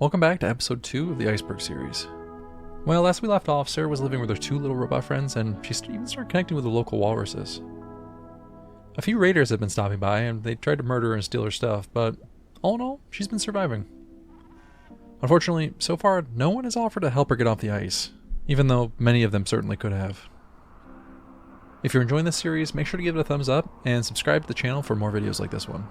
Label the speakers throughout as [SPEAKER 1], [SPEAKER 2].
[SPEAKER 1] Welcome back to episode 2 of the Iceberg series. Well, last we left off, Sarah was living with her 2 little robot friends, and she even started connecting with the local walruses. A few raiders had been stopping by, and they tried to murder her and steal her stuff, but all in all, she's been surviving. Unfortunately, so far, no one has offered to help her get off the ice, even though many of them certainly could have. If you're enjoying this series, make sure to give it a thumbs up, and subscribe to the channel for more videos like this one.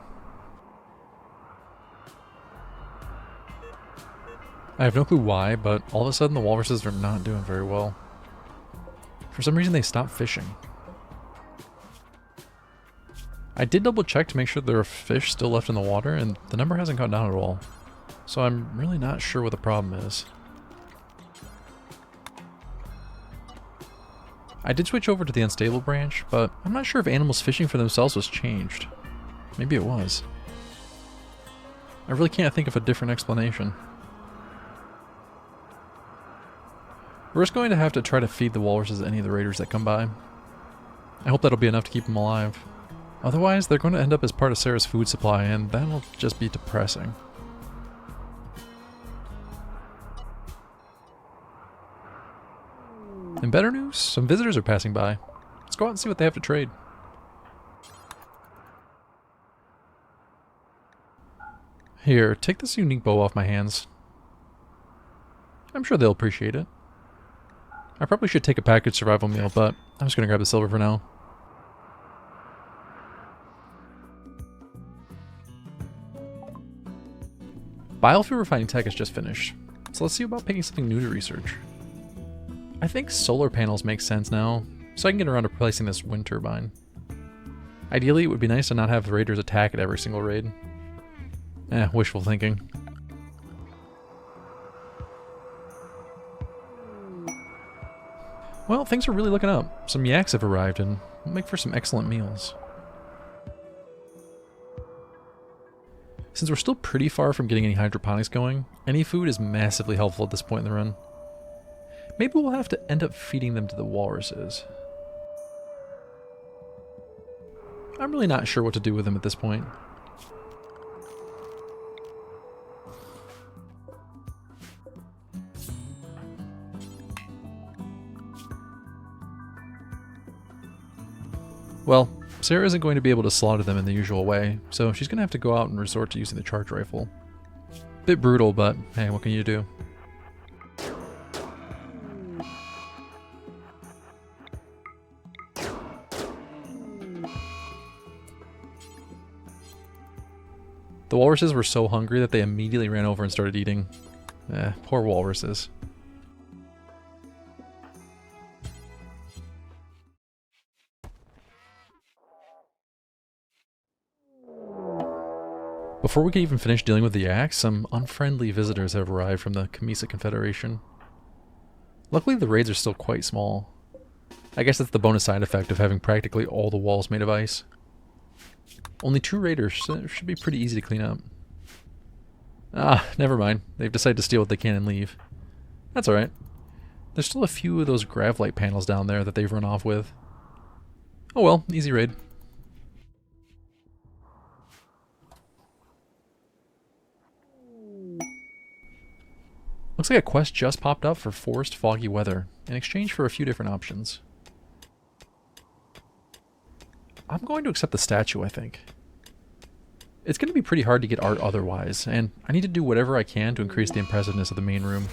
[SPEAKER 1] I have no clue why, but all of a sudden the walruses are not doing very well. For some reason they stopped fishing. I did double check to make sure there are fish still left in the water, and the number hasn't gone down at all. So I'm really not sure what the problem is. I did switch over to the unstable branch, but I'm not sure if animals fishing for themselves was changed. Maybe it was. I really can't think of a different explanation. We're just going to have to try to feed the walruses any of the raiders that come by. I hope that'll be enough to keep them alive. Otherwise, they're going to end up as part of Sarah's food supply, and that'll just be depressing. In better news, some visitors are passing by. Let's go out and see what they have to trade. Here, take this unique bow off my hands. I'm sure they'll appreciate it. I probably should take a packaged survival meal, but I'm just going to grab the silver for now. Biofuel refining tech is just finished, so let's see about picking something new to research. I think solar panels make sense now, so I can get around to replacing this wind turbine. Ideally, it would be nice to not have the raiders attack at every single raid. Wishful thinking. Well, things are really looking up. Some yaks have arrived and will make for some excellent meals. Since we're still pretty far from getting any hydroponics going, any food is massively helpful at this point in the run. Maybe we'll have to end up feeding them to the walruses. I'm really not sure what to do with them at this point. Well, Sarah isn't going to be able to slaughter them in the usual way, so she's going to have to go out and resort to using the charge rifle. Bit brutal, but hey, what can you do? The walruses were so hungry that they immediately ran over and started eating. Poor walruses. Before we could even finish dealing with the yaks, some unfriendly visitors have arrived from the Kamisa Confederation. Luckily the raids are still quite small. I guess that's the bonus side effect of having practically all the walls made of ice. Only 2 raiders, so it should be pretty easy to clean up. Never mind. They've decided to steal what they can and leave. That's alright. There's still a few of those gravlight panels down there that they've run off with. Oh well, easy raid. Looks like a quest just popped up for forced foggy weather, in exchange for a few different options. I'm going to accept the statue, I think. It's going to be pretty hard to get art otherwise, and I need to do whatever I can to increase the impressiveness of the main room.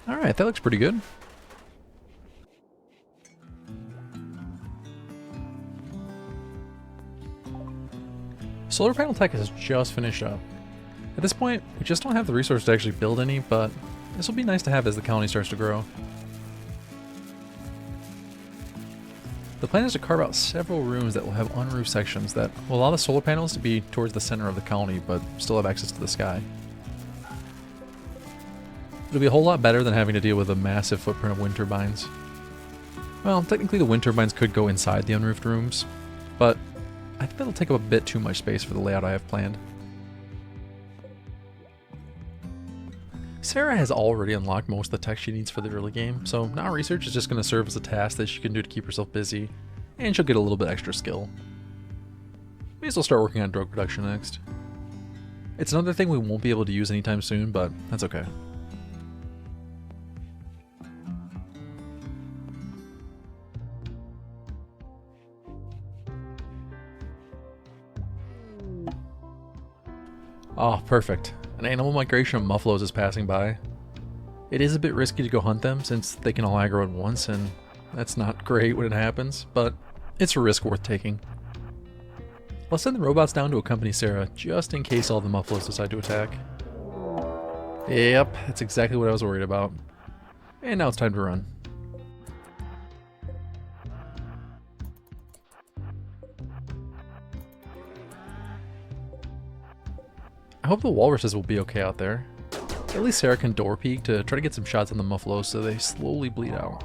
[SPEAKER 1] Alright, that looks pretty good. Solar panel tech has just finished up. At this point, we just don't have the resources to actually build any, but this will be nice to have as the colony starts to grow. The plan is to carve out several rooms that will have unroofed sections that will allow the solar panels to be towards the center of the colony, but still have access to the sky. It'll be a whole lot better than having to deal with a massive footprint of wind turbines. Well, technically the wind turbines could go inside the unroofed rooms, but I think that'll take up a bit too much space for the layout I have planned. Sarah has already unlocked most of the tech she needs for the early game, so now research is just going to serve as a task that she can do to keep herself busy, and she'll get a little bit extra skill. May as well start working on drug production next. It's another thing we won't be able to use anytime soon, but that's okay. Oh, perfect. An animal migration of muffaloes is passing by. It is a bit risky to go hunt them since they can all aggro at once, and that's not great when it happens, but it's a risk worth taking. I'll send the robots down to accompany Sarah just in case all the muffaloes decide to attack. Yep, that's exactly what I was worried about. And now it's time to run. I hope the walruses will be okay out there. At least Sarah can door peek to try to get some shots on the muffaloes so they slowly bleed out.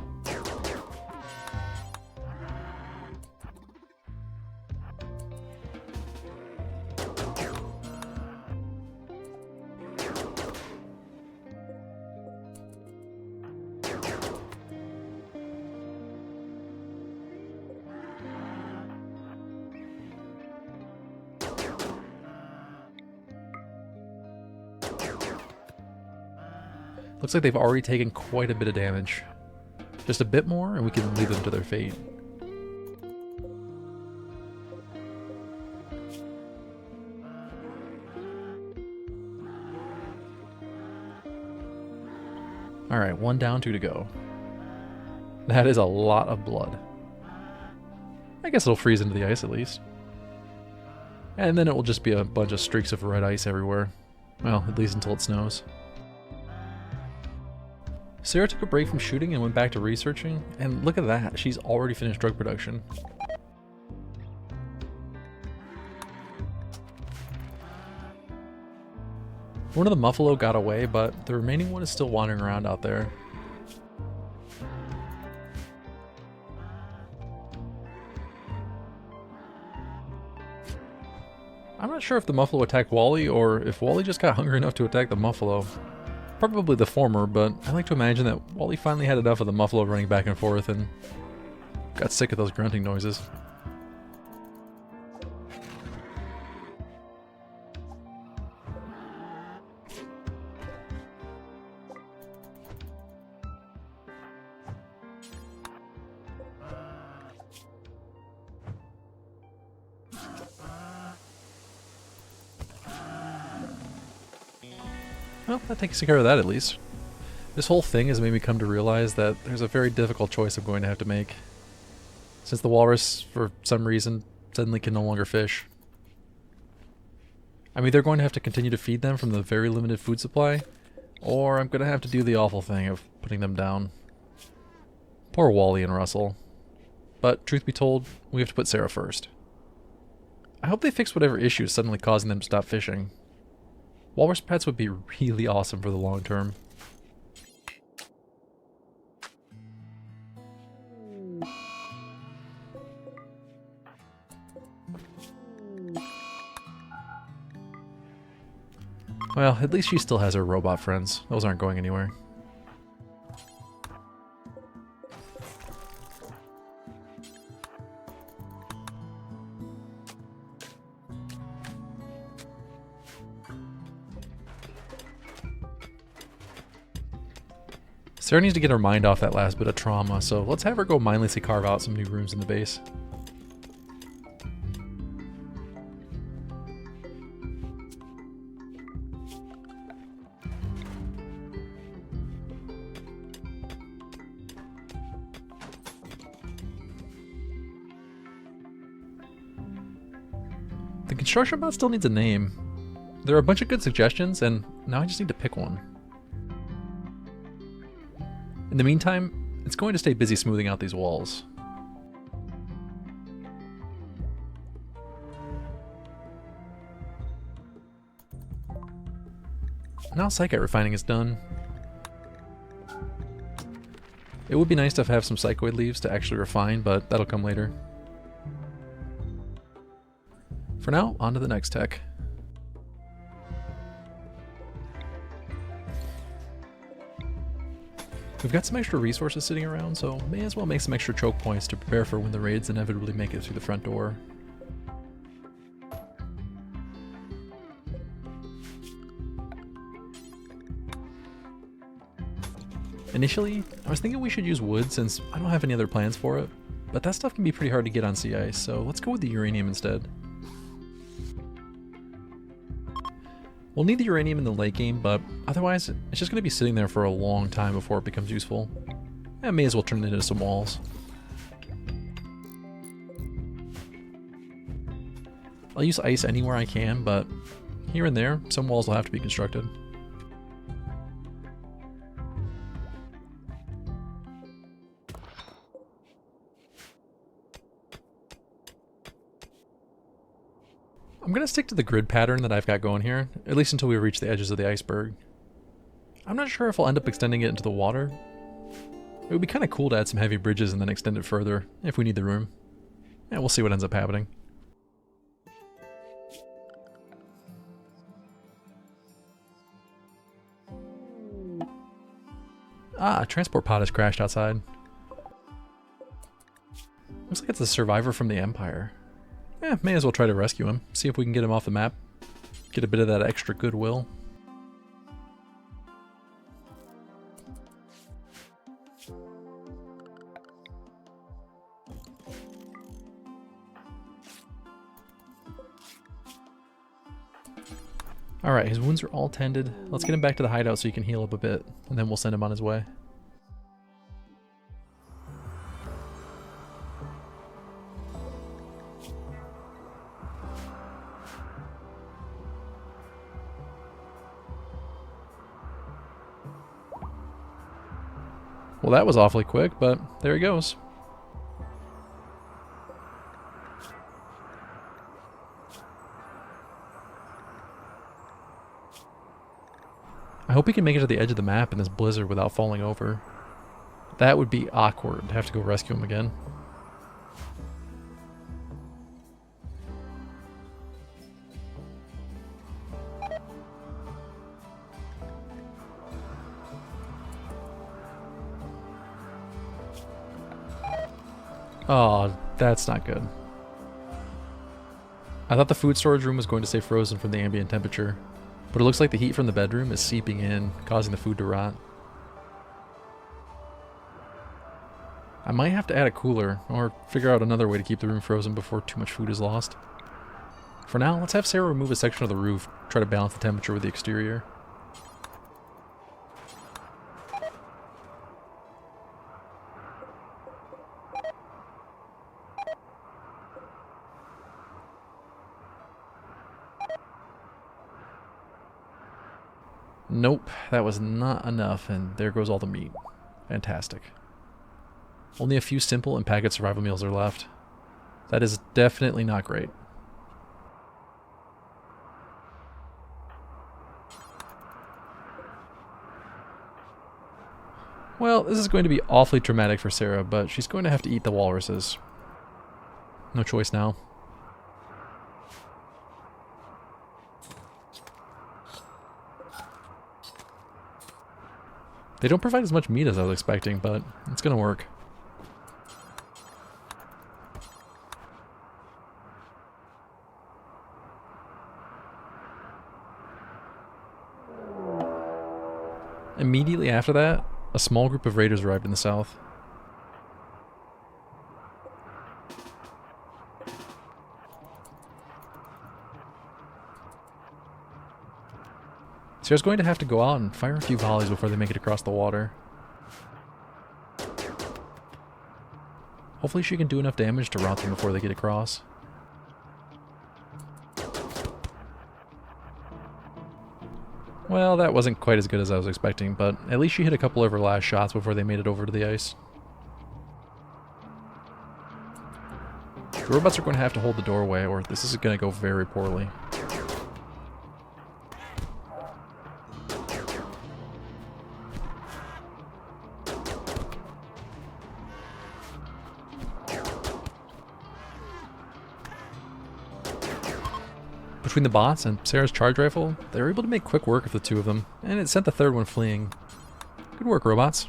[SPEAKER 1] Looks like they've already taken quite a bit of damage. Just a bit more and we can leave them to their fate. Alright, 1 down, 2 to go. That is a lot of blood. I guess it'll freeze into the ice at least. And then it will just be a bunch of streaks of red ice everywhere. Well, at least until it snows. Sarah took a break from shooting and went back to researching, and look at that, she's already finished drug production. One of the muffalo got away, but the remaining one is still wandering around out there. I'm not sure if the muffalo attacked Wally, or if Wally just got hungry enough to attack the muffalo. Probably the former, but I like to imagine that Wally finally had enough of the muffalo running back and forth and got sick of those grunting noises. Well, that takes care of that at least. This whole thing has made me come to realize that there's a very difficult choice I'm going to have to make. Since the walrus, for some reason, suddenly can no longer fish. I'm either going to have to continue to feed them from the very limited food supply, or I'm going to have to do the awful thing of putting them down. Poor Wally and Russell. But truth be told, we have to put Sarah first. I hope they fix whatever issue is suddenly causing them to stop fishing. Walrus pets would be really awesome for the long term. Well, at least she still has her robot friends. Those aren't going anywhere. Sarah needs to get her mind off that last bit of trauma, so let's have her go mindlessly carve out some new rooms in the base. The construction bot still needs a name. There are a bunch of good suggestions, and now I just need to pick one. In the meantime, it's going to stay busy smoothing out these walls. Now Psychite refining is done. It would be nice to have some psychoid leaves to actually refine, but that'll come later. For now, on to the next tech. We've got some extra resources sitting around, so may as well make some extra choke points to prepare for when the raids inevitably make it through the front door. Initially, I was thinking we should use wood since I don't have any other plans for it, but that stuff can be pretty hard to get on sea ice, so let's go with the uranium instead. We'll need the uranium in the late game, but otherwise, it's just going to be sitting there for a long time before it becomes useful. I may as well turn it into some walls. I'll use ice anywhere I can, but here and there, some walls will have to be constructed. I'm going to stick to the grid pattern that I've got going here, at least until we reach the edges of the iceberg. I'm not sure if I'll end up extending it into the water. It would be kind of cool to add some heavy bridges and then extend it further, if we need the room. Yeah, we'll see what ends up happening. Ah, a transport pod has crashed outside. Looks like it's a survivor from the Empire. Yeah, may as well try to rescue him. See if we can get him off the map. Get a bit of that extra goodwill. Alright, his wounds are all tended. Let's get him back to the hideout so he can heal up a bit, and then we'll send him on his way. Well, that was awfully quick, but there he goes. I hope he can make it to the edge of the map in this blizzard without falling over. That would be awkward to have to go rescue him again. Oh, that's not good. I thought the food storage room was going to stay frozen from the ambient temperature, but it looks like the heat from the bedroom is seeping in, causing the food to rot. I might have to add a cooler, or figure out another way to keep the room frozen before too much food is lost. For now, let's have Sarah remove a section of the roof, try to balance the temperature with the exterior. Nope, that was not enough, and there goes all the meat. Fantastic. Only a few simple and packaged survival meals are left. That is definitely not great. Well, this is going to be awfully traumatic for Sarah, but she's going to have to eat the walruses. No choice now. They don't provide as much meat as I was expecting, but it's gonna work. Immediately after that, a small group of raiders arrived in the south. Sarah's going to have to go out and fire a few volleys before they make it across the water. Hopefully she can do enough damage to rout them before they get across. Well, that wasn't quite as good as I was expecting, but at least she hit a couple of her last shots before they made it over to the ice. The robots are going to have to hold the doorway, or this is going to go very poorly. Between the bots and Sarah's charge rifle, they were able to make quick work of the two of them, and it sent the third one fleeing. Good work, robots.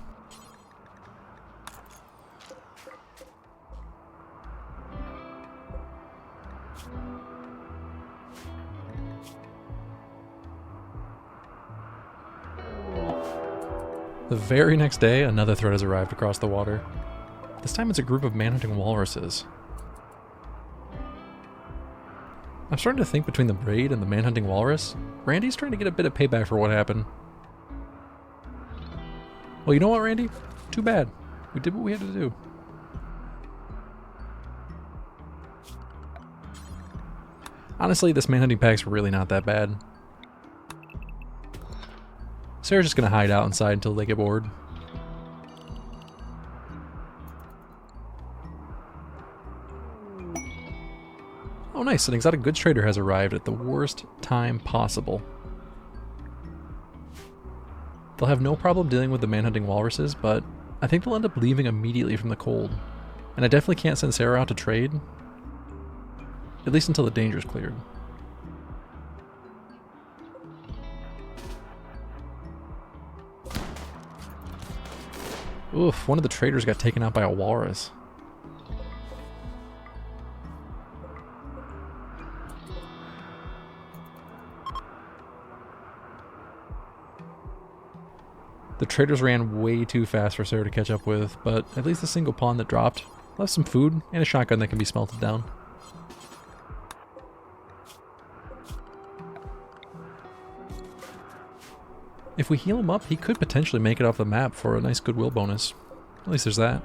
[SPEAKER 1] The very next day, another threat has arrived across the water. This time it's a group of manhunting walruses. I'm starting to think between the braid and the manhunting walrus, Randy's trying to get a bit of payback for what happened. Well, you know what, Randy? Too bad. We did what we had to do. Honestly, this manhunting pack's really not that bad. Sarah's just gonna hide out inside until they get bored. Oh nice, an exotic goods trader has arrived at the worst time possible. They'll have no problem dealing with the manhunting walruses, but I think they'll end up leaving immediately from the cold. And I definitely can't send Sarah out to trade. At least until the danger's cleared. Oof, one of the traders got taken out by a walrus. The traders ran way too fast for Sarah to catch up with, but at least the single pawn that dropped left some food and a shotgun that can be smelted down. If we heal him up, he could potentially make it off the map for a nice goodwill bonus. At least there's that.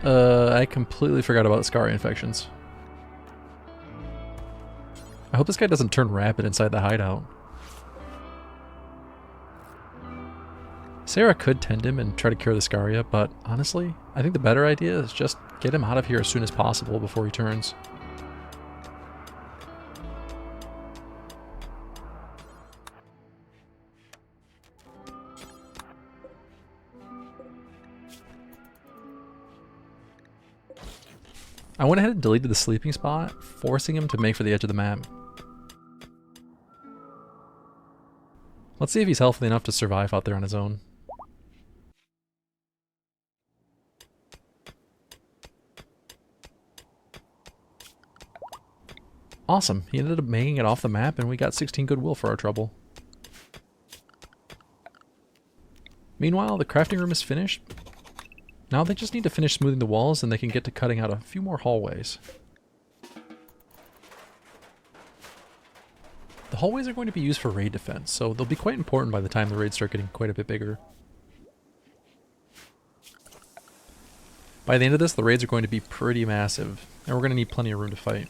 [SPEAKER 1] I completely forgot about scar infections. I hope this guy doesn't turn rapid inside the hideout. Sarah could tend him and try to cure the scaria, but honestly, I think the better idea is just get him out of here as soon as possible before he turns. I went ahead and deleted the sleeping spot, forcing him to make for the edge of the map. Let's see if he's healthy enough to survive out there on his own. Awesome, he ended up making it off the map and we got 16 goodwill for our trouble. Meanwhile, the crafting room is finished. Now they just need to finish smoothing the walls and they can get to cutting out a few more hallways. The hallways are going to be used for raid defense, so they'll be quite important by the time the raids start getting quite a bit bigger. By the end of this, the raids are going to be pretty massive, and we're going to need plenty of room to fight.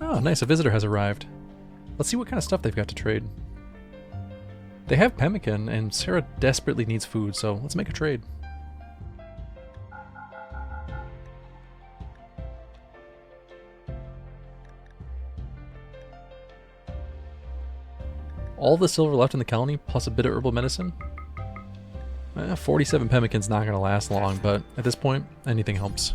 [SPEAKER 1] Oh, nice, a visitor has arrived. Let's see what kind of stuff they've got to trade. They have pemmican, and Sarah desperately needs food, so let's make a trade. All the silver left in the colony, plus a bit of herbal medicine? 47 pemmican's not going to last long, but at this point, anything helps.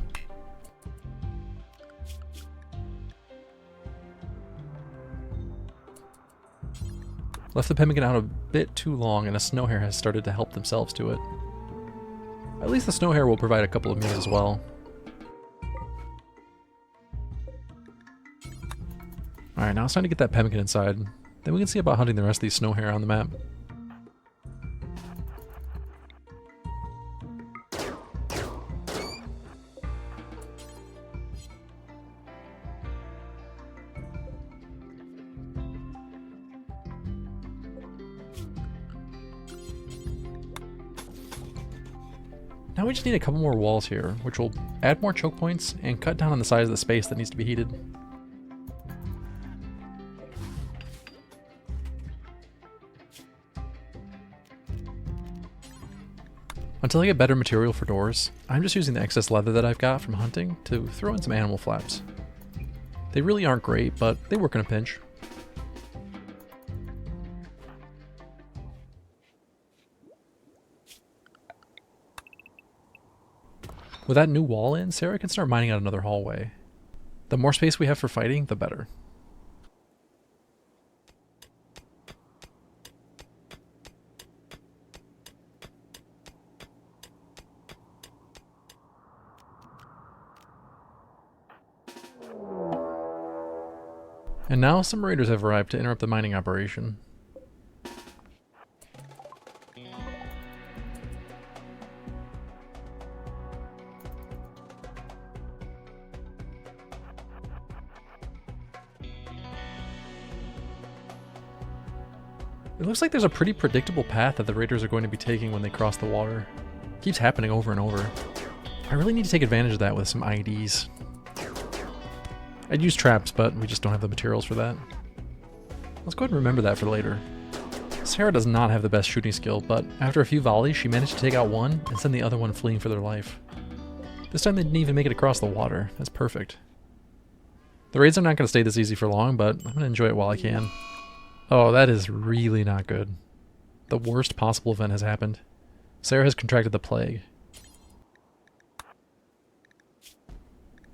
[SPEAKER 1] Left the pemmican out a bit too long and a snow hare has started to help themselves to it. At least the snow hare will provide a couple of meals as well. Alright, now it's time to get that pemmican inside. Then we can see about hunting the rest of these snow hare on the map. Now we just need a couple more walls here, which will add more choke points and cut down on the size of the space that needs to be heated. Until I get better material for doors, I'm just using the excess leather that I've got from hunting to throw in some animal flaps. They really aren't great, but they work in a pinch. With that new wall in, Sarah can start mining out another hallway. The more space we have for fighting, the better. And now some raiders have arrived to interrupt the mining operation. It looks like there's a pretty predictable path that the raiders are going to be taking when they cross the water. It keeps happening over and over. I really need to take advantage of that with some IEDs. I'd use traps, but we just don't have the materials for that. Let's go ahead and remember that for later. Sarah does not have the best shooting skill, but after a few volleys, she managed to take out one and send the other one fleeing for their life. This time they didn't even make it across the water. That's perfect. The raids are not going to stay this easy for long, but I'm going to enjoy it while I can. Oh, that is really not good. The worst possible event has happened. Sarah has contracted the plague.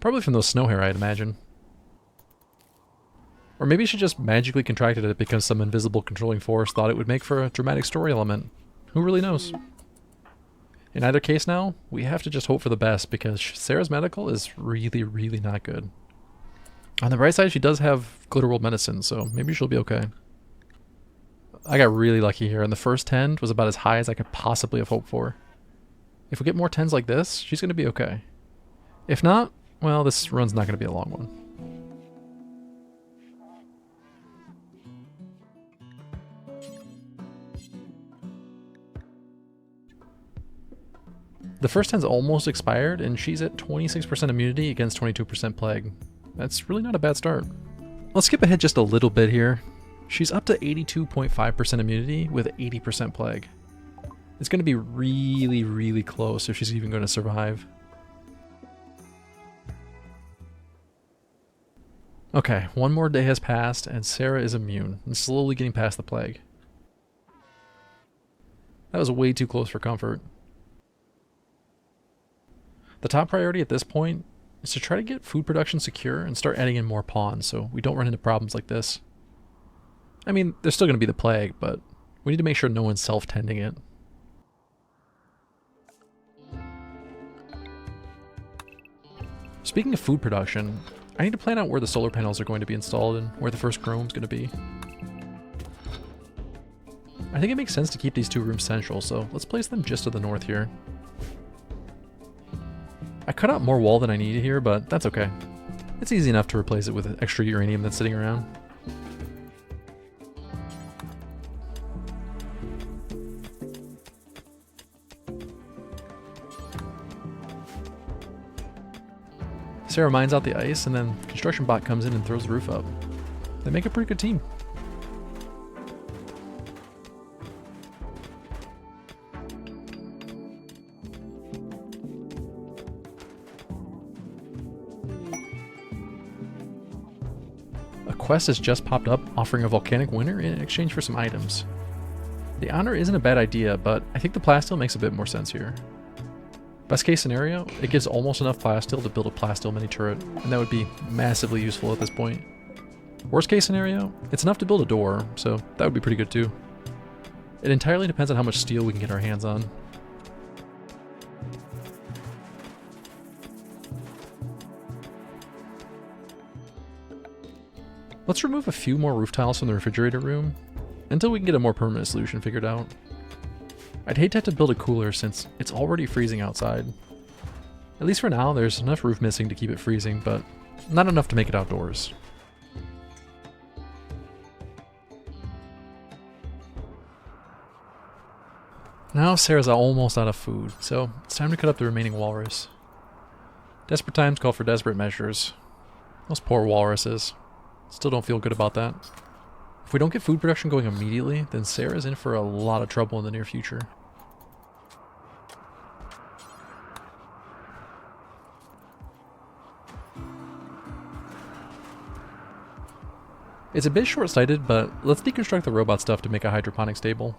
[SPEAKER 1] Probably from those snow hair, I'd imagine. Or maybe she just magically contracted it because some invisible controlling force thought it would make for a dramatic story element. Who really knows? In either case now, we have to just hope for the best because Sarah's medical is really, really not good. On the bright side, she does have Glitter World medicine, so maybe she'll be okay. I got really lucky here, and the first 10 was about as high as I could possibly have hoped for. If we get more 10s like this, she's going to be okay. If not, well, this run's not going to be a long one. The first 10's almost expired, and she's at 26% immunity against 22% plague. That's really not a bad start. Let's skip ahead just a little bit here. She's up to 82.5% immunity with 80% plague. It's going to be really, really close if she's even going to survive. Okay, one more day has passed, and Sarah is immune, and slowly getting past the plague. That was way too close for comfort. The top priority at this point is to try to get food production secure and start adding in more pawns so we don't run into problems like this. I mean, there's still going to be the plague, but we need to make sure no one's self-tending it. Speaking of food production, I need to plan out where the solar panels are going to be installed and where the first room's going to be. I think it makes sense to keep these two rooms central, so let's place them just to the north here. I cut out more wall than I needed here, but that's okay. It's easy enough to replace it with extra uranium that's sitting around. Sarah mines out the ice, and then construction bot comes in and throws the roof up. They make a pretty good team. A quest has just popped up offering a volcanic winter in exchange for some items. The honor isn't a bad idea, but I think the plasteel makes a bit more sense here. Best case scenario, it gives almost enough plasteel to build a plasteel mini turret, and that would be massively useful at this point. Worst case scenario, it's enough to build a door, so that would be pretty good too. It entirely depends on how much steel we can get our hands on. Let's remove a few more roof tiles from the refrigerator room, until we can get a more permanent solution figured out. I'd hate to have to build a cooler since it's already freezing outside. At least for now, there's enough roof missing to keep it freezing, but not enough to make it outdoors. Now Sarah's almost out of food, so it's time to cut up the remaining walrus. Desperate times call for desperate measures. Those poor walruses. Still don't feel good about that. If we don't get food production going immediately, then Sarah's in for a lot of trouble in the near future. It's a bit short-sighted, but let's deconstruct the robot stuff to make a hydroponic stable.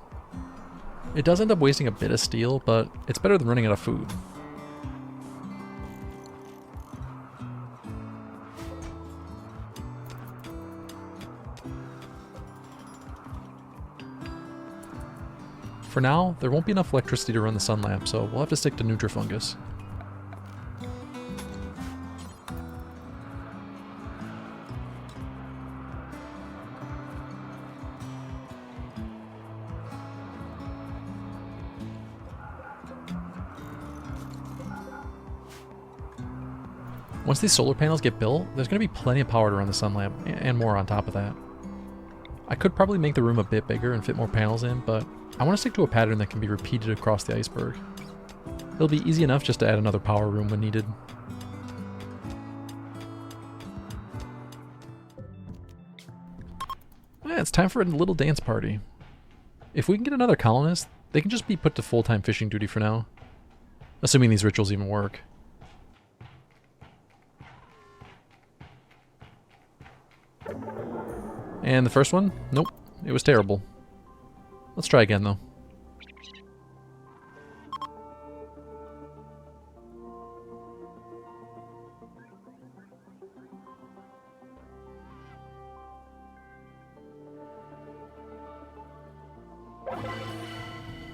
[SPEAKER 1] It does end up wasting a bit of steel, but it's better than running out of food. For now, there won't be enough electricity to run the sun lamp, so we'll have to stick to Nutrifungus. Once these solar panels get built, there's going to be plenty of power to run the sun lamp, and more on top of that. I could probably make the room a bit bigger and fit more panels in, but I want to stick to a pattern that can be repeated across the iceberg. It'll be easy enough just to add another power room when needed. Yeah, it's time for a little dance party. If we can get another colonist, they can just be put to full-time fishing duty for now. Assuming these rituals even work. And the first one? Nope. It was terrible. Let's try again, though.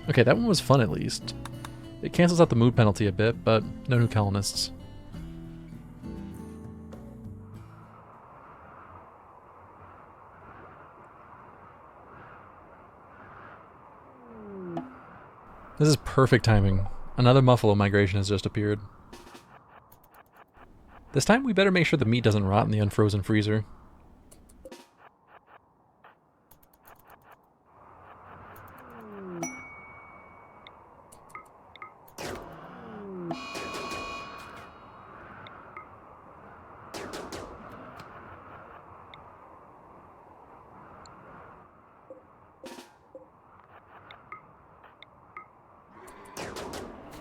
[SPEAKER 1] Okay, that one was fun at least. It cancels out the mood penalty a bit, but no new colonists. This is perfect timing. Another Muffalo migration has just appeared. This time we better make sure the meat doesn't rot in the unfrozen freezer.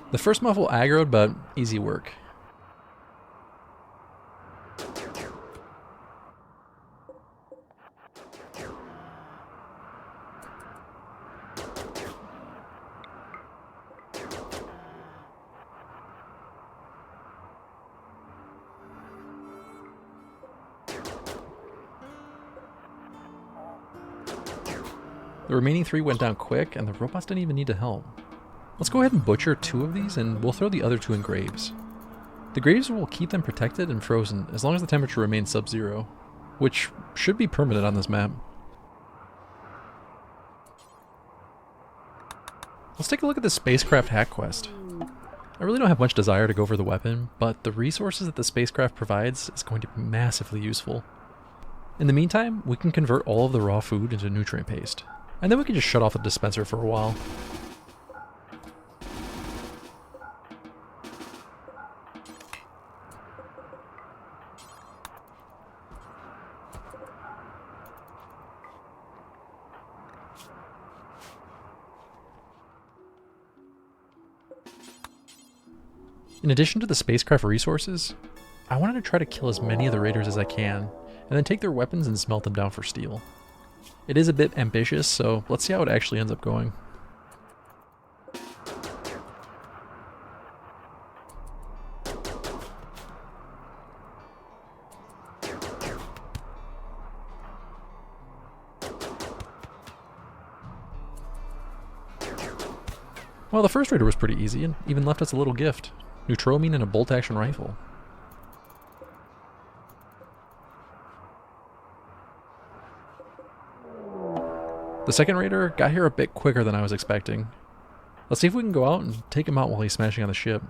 [SPEAKER 1] The first muffle aggroed, but easy work. The remaining 3 went down quick, and the robots didn't even need to help. Let's go ahead and butcher 2 of these, and we'll throw the other 2 in graves. The graves will keep them protected and frozen as long as the temperature remains sub-zero, which should be permanent on this map. Let's take a look at the spacecraft hack quest. I really don't have much desire to go for the weapon, but the resources that the spacecraft provides is going to be massively useful. In the meantime, we can convert all of the raw food into nutrient paste, and then we can just shut off the dispenser for a while. In addition to the spacecraft resources, I wanted to try to kill as many of the raiders as I can, and then take their weapons and smelt them down for steel. It is a bit ambitious, so let's see how it actually ends up going. Well, the first raider was pretty easy, and even left us a little gift. Neutromine and a bolt-action rifle. The second raider got here a bit quicker than I was expecting. Let's see if we can go out and take him out while he's smashing on the ship.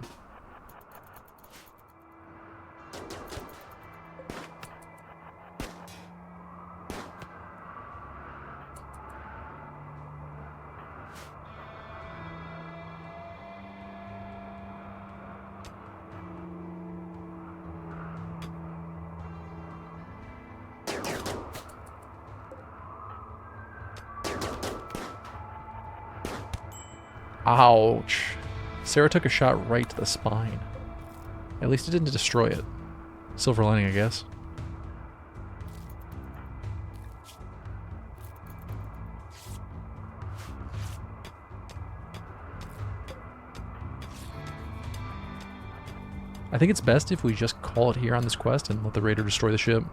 [SPEAKER 1] Ouch. Sarah took a shot right to the spine. At least it didn't destroy it. Silver lining, I guess. I think it's best if we just call it here on this quest and let the raider destroy the ship.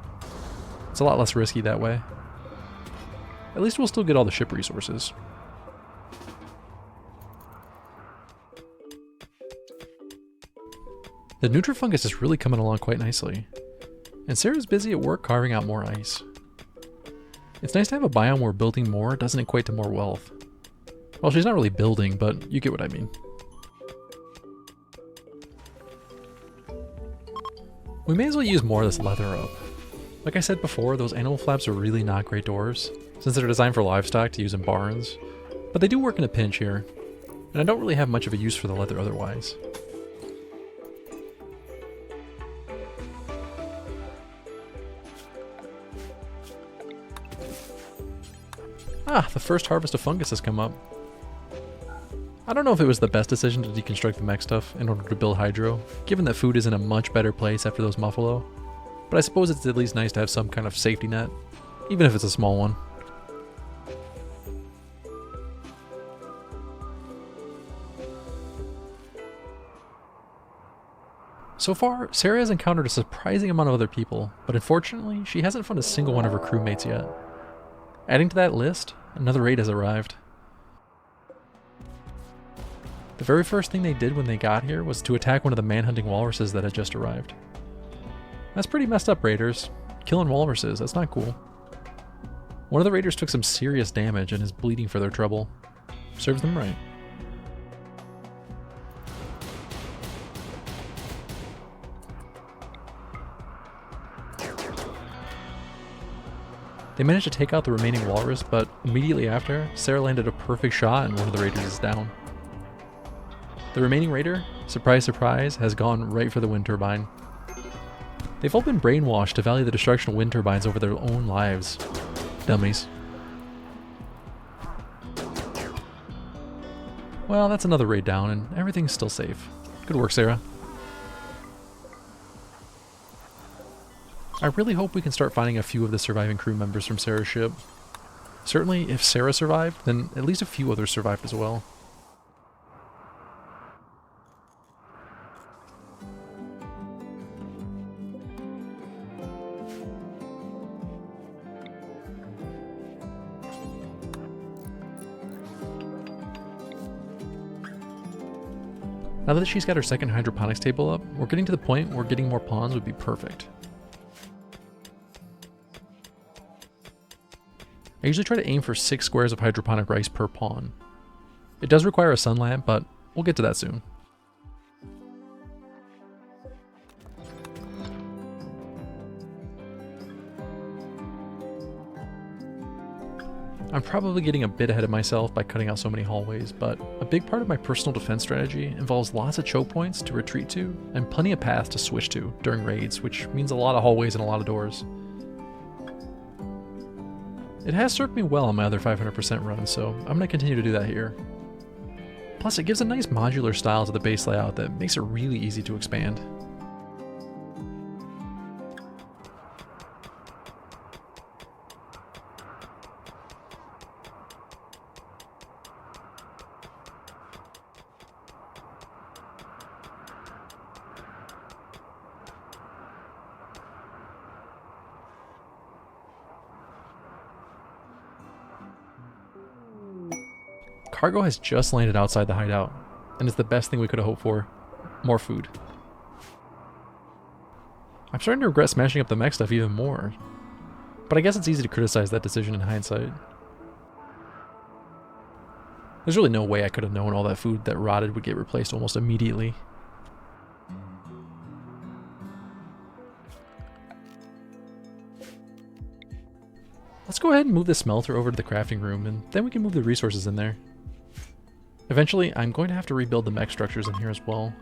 [SPEAKER 1] It's a lot less risky that way. At least we'll still get all the ship resources. The Nutrifungus is really coming along quite nicely. And Sarah's busy at work carving out more ice. It's nice to have a biome where building more doesn't equate to more wealth. Well, she's not really building, but you get what I mean. We may as well use more of this leather up. Like I said before, those animal flaps are really not great doors, since they're designed for livestock to use in barns, but they do work in a pinch here, and I don't really have much of a use for the leather otherwise. Ah, the first harvest of fungus has come up. I don't know if it was the best decision to deconstruct the mech stuff in order to build hydro, given that food is in a much better place after those muffalo, but I suppose it's at least nice to have some kind of safety net, even if it's a small one. So far, Sarah has encountered a surprising amount of other people, but unfortunately, she hasn't found a single one of her crewmates yet. Adding to that list, another raid has arrived. The very first thing they did when they got here was to attack one of the manhunting walruses that had just arrived. That's pretty messed up, raiders. Killing walruses, that's not cool. One of the raiders took some serious damage and is bleeding for their trouble. Serves them right. They managed to take out the remaining walrus, but immediately after, Sarah landed a perfect shot and one of the raiders is down. The remaining raider, surprise surprise, has gone right for the wind turbine. They've all been brainwashed to value the destruction of wind turbines over their own lives. Dummies. Well, that's another raid down and everything's still safe. Good work, Sarah. I really hope we can start finding a few of the surviving crew members from Sarah's ship. Certainly, if Sarah survived, then at least a few others survived as well. Now that she's got her second hydroponics table up, we're getting to the point where getting more pawns would be perfect. I usually try to aim for 6 squares of hydroponic rice per pawn. It does require a sun lamp, but we'll get to that soon. I'm probably getting a bit ahead of myself by cutting out so many hallways, but a big part of my personal defense strategy involves lots of choke points to retreat to and plenty of paths to switch to during raids, which means a lot of hallways and a lot of doors. It has served me well on my other 500% run, so I'm going to continue to do that here. Plus, it gives a nice modular style to the base layout that makes it really easy to expand. Cargo has just landed outside the hideout, and it's the best thing we could have hoped for. More food. I'm starting to regret smashing up the mech stuff even more, but I guess it's easy to criticize that decision in hindsight. There's really no way I could have known all that food that rotted would get replaced almost immediately. Let's go ahead and move the smelter over to the crafting room, and then we can move the resources in there. Eventually, I'm going to have to rebuild the mech structures in here as well.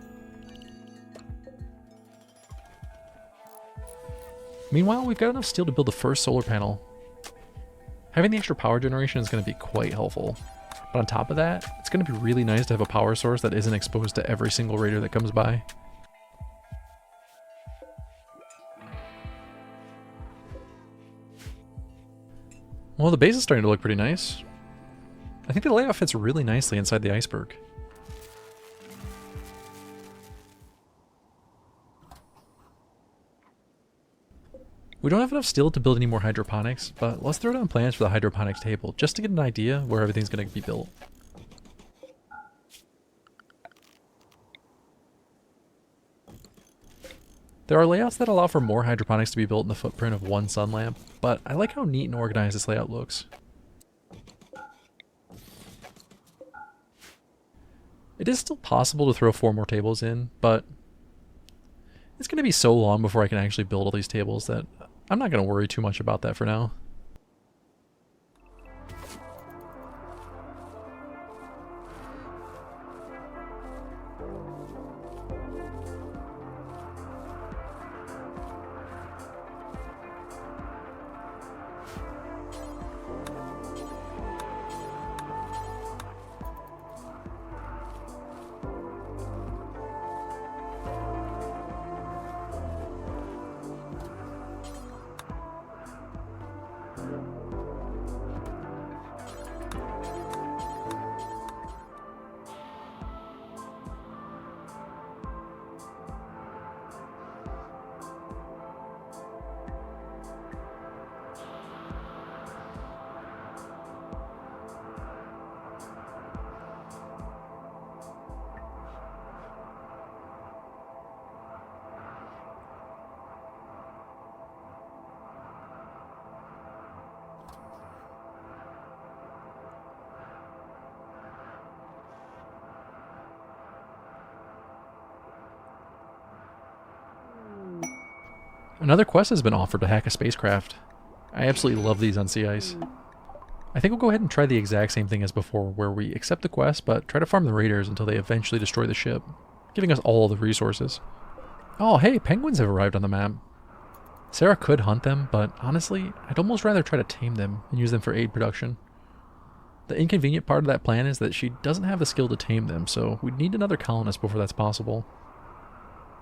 [SPEAKER 1] Meanwhile, we've got enough steel to build the first solar panel. Having the extra power generation is going to be quite helpful. But on top of that, it's going to be really nice to have a power source that isn't exposed to every single raider that comes by. Well, the base is starting to look pretty nice. I think the layout fits really nicely inside the Iceberg. We don't have enough steel to build any more hydroponics, but let's throw down plans for the hydroponics table just to get an idea where everything's going to be built. There are layouts that allow for more hydroponics to be built in the footprint of one sun lamp, but I like how neat and organized this layout looks. It is still possible to throw 4 more tables in, but it's going to be so long before I can actually build all these tables that I'm not going to worry too much about that for now. Another quest has been offered to hack a spacecraft. I absolutely love these on sea ice. I think we'll go ahead and try the exact same thing as before, where we accept the quest but try to farm the raiders until they eventually destroy the ship, giving us all the resources. Oh hey, penguins have arrived on the map. Sarah could hunt them, but honestly, I'd almost rather try to tame them and use them for aid production. The inconvenient part of that plan is that she doesn't have the skill to tame them, so we'd need another colonist before that's possible.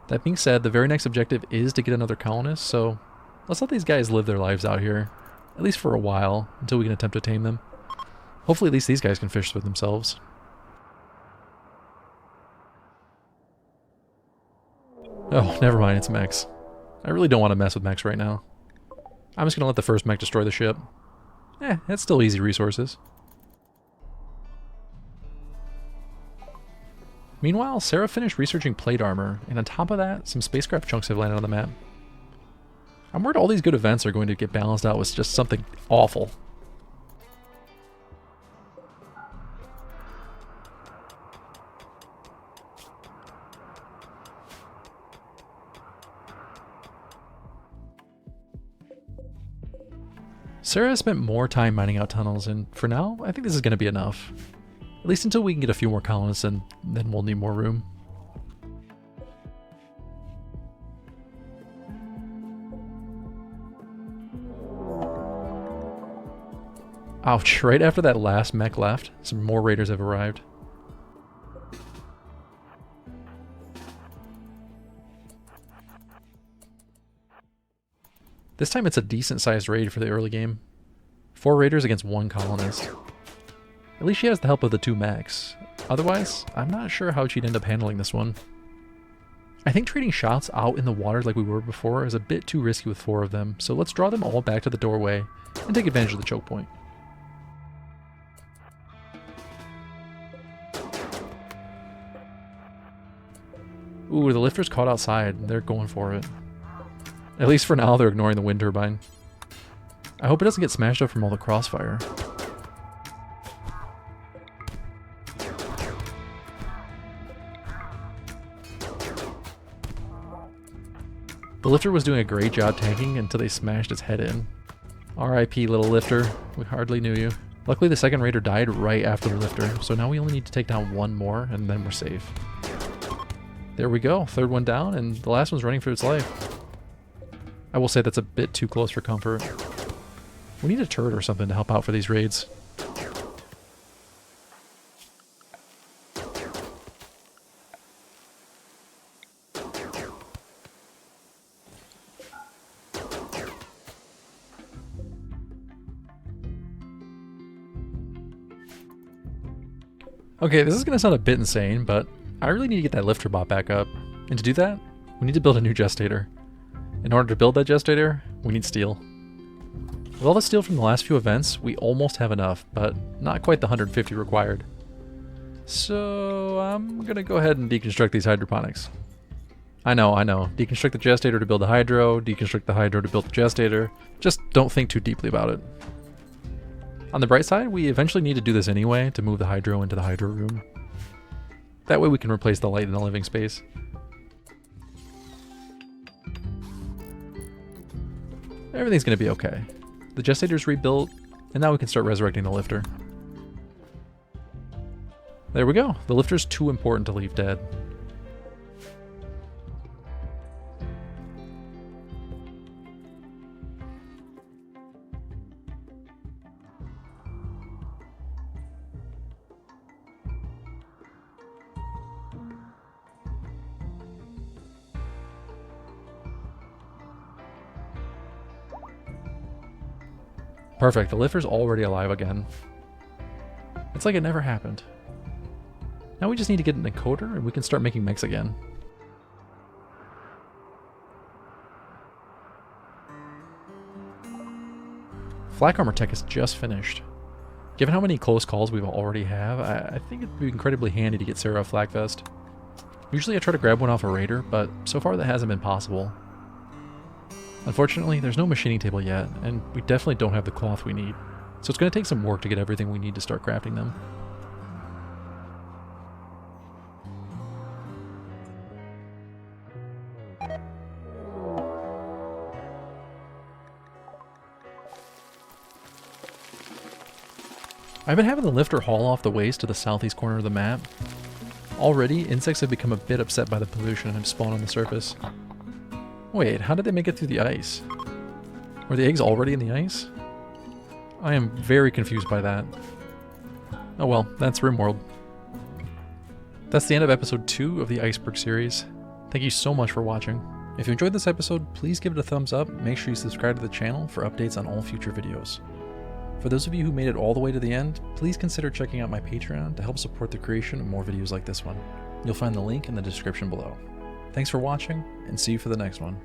[SPEAKER 1] That being said, the very next objective is to get another colonist, so let's let these guys live their lives out here, at least for a while, until we can attempt to tame them. Hopefully at least these guys can fish for themselves. Oh, never mind, it's mechs. I really don't want to mess with mechs right now. I'm just going to let the first mech destroy the ship. That's still easy resources. Meanwhile, Sarah finished researching plate armor, and on top of that, some spacecraft chunks have landed on the map. I'm worried all these good events are going to get balanced out with just something awful. Sarah has spent more time mining out tunnels, and for now, I think this is going to be enough. At least until we can get a few more colonists, and then we'll need more room. Ouch, right after that last mech left, some more raiders have arrived. This time it's a decent sized raid for the early game. 4 raiders against 1 colonist. At least she has the help of the 2 mechs. Otherwise, I'm not sure how she'd end up handling this one. I think trading shots out in the water like we were before is a bit too risky with 4 of them, so let's draw them all back to the doorway and take advantage of the choke point. Ooh, the lifter's caught outside, and they're going for it. At least for now, they're ignoring the wind turbine. I hope it doesn't get smashed up from all the crossfire. The lifter was doing a great job tanking until they smashed its head in. RIP, little lifter. We hardly knew you. Luckily, the second raider died right after the lifter, so now we only need to take down 1 more, and then we're safe. There we go. 3rd one down, and the last one's running for its life. I will say that's a bit too close for comfort. We need a turret or something to help out for these raids. Okay, this is going to sound a bit insane, but I really need to get that lifter bot back up. And to do that, we need to build a new gestator. In order to build that gestator, we need steel. With all the steel from the last few events, we almost have enough, but not quite the 150 required. So I'm going to go ahead and deconstruct these hydroponics. I know. Deconstruct the gestator to build the hydro, deconstruct the hydro to build the gestator. Just don't think too deeply about it. On the bright side, we eventually need to do this anyway to move the hydro into the hydro room. That way we can replace the light in the living space. Everything's gonna be okay. The gestator's rebuilt, and now we can start resurrecting the lifter. There we go. The lifter's too important to leave dead. Perfect, the lifter's already alive again. It's like it never happened. Now we just need to get an encoder and we can start making mechs again. Flak armor tech is just finished. Given how many close calls we already have, I think it'd be incredibly handy to get Sarah a flak vest. Usually I try to grab one off a raider, but so far that hasn't been possible. Unfortunately, there's no machining table yet, and we definitely don't have the cloth we need, so it's going to take some work to get everything we need to start crafting them. I've been having the lifter haul off the waste to the southeast corner of the map. Already, insects have become a bit upset by the pollution and have spawned on the surface. Wait, how did they make it through the ice? Were the eggs already in the ice? I am very confused by that. Oh well, that's RimWorld. That's the end of episode 2 of the Iceberg series. Thank you so much for watching. If you enjoyed this episode, please give it a thumbs up. Make sure you subscribe to the channel for updates on all future videos. For those of you who made it all the way to the end, please consider checking out my Patreon to help support the creation of more videos like this one. You'll find the link in the description below. Thanks for watching, and see you for the next one.